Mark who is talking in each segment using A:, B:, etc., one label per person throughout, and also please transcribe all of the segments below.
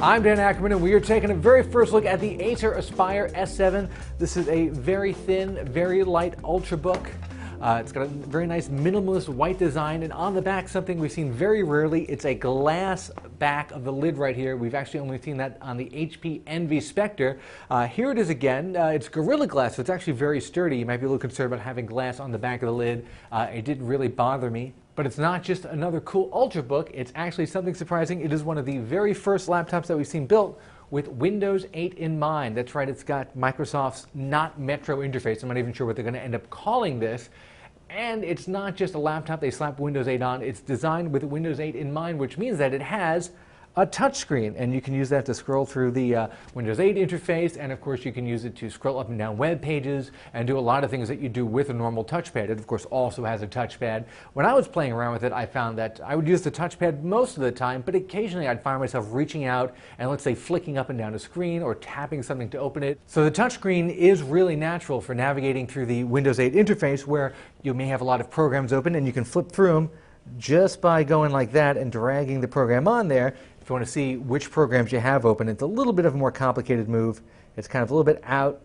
A: I'm Dan Ackerman, and we are taking a very first look at the Acer Aspire S7. This is a very thin, very light Ultrabook. It's got a very nice minimalist white design, and on the back, something we've seen very rarely. It's a glass back of the lid right here. We've actually only seen that on the HP Envy Spectre. Here it is again. It's Gorilla Glass, so it's actually very sturdy. You might be a little concerned about having glass on the back of the lid. It didn't really bother me. But it's not just another cool Ultrabook. It's actually something surprising. It is one of the very first laptops that we've seen built with Windows 8 in mind. That's right, it's got Microsoft's not Metro interface. I'm not even sure what they're going to end up calling this. And it's not just a laptop they slap Windows 8 on. It's designed with Windows 8 in mind, which means that it has a touchscreen, and you can use that to scroll through the Windows 8 interface, and of course you can use it to scroll up and down web pages and do a lot of things that you do with a normal touchpad. It of course also has a touchpad. When I was playing around with it, I found that I would use the touchpad most of the time, but occasionally I'd find myself reaching out and, let's say, flicking up and down a screen or tapping something to open it. So the touchscreen is really natural for navigating through the Windows 8 interface, where you may have a lot of programs open and you can flip through them just by going like that and dragging the program on there. If you want to see which programs you have open, it's a little bit of a more complicated move. It's kind of a little bit out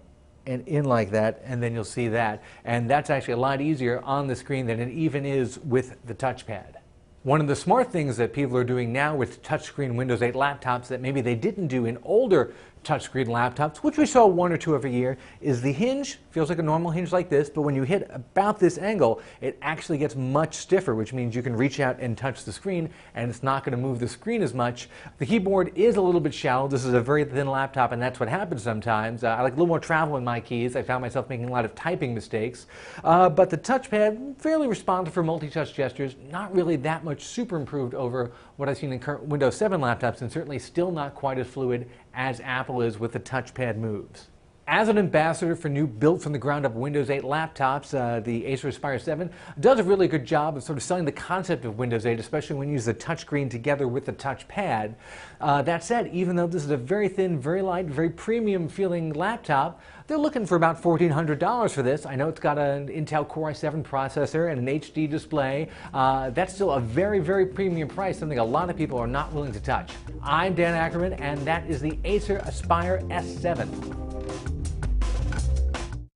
A: and in like that, and then you'll see that. And that's actually a lot easier on the screen than it even is with the touchpad. One of the smart things that people are doing now with touchscreen Windows 8 laptops that maybe they didn't do in older touchscreen laptops, which we saw one or two every year, is the hinge feels like a normal hinge like this, but when you hit about this angle, it actually gets much stiffer, which means you can reach out and touch the screen, and it's not going to move the screen as much. The keyboard is a little bit shallow. This is a very thin laptop, and that's what happens sometimes. I like a little more travel in my keys. I found myself making a lot of typing mistakes. But the touchpad, fairly responsive for multi-touch gestures, not really that much super improved over what I've seen in current Windows 7 laptops, and certainly still not quite as fluid as Apple is with the touchpad moves. As an ambassador for new built from the ground up Windows 8 laptops, the Acer Aspire 7 does a really good job of sort of selling the concept of Windows 8, especially when you use the touchscreen together with the touchpad. That said, even though this is a very thin, very light, very premium feeling laptop, they're looking for about $1,400 for this. I know it's got an Intel Core i7 processor and an HD display. That's still a very, very premium price, something a lot of people are not willing to touch. I'm Dan Ackerman, and that is the Acer Aspire S7.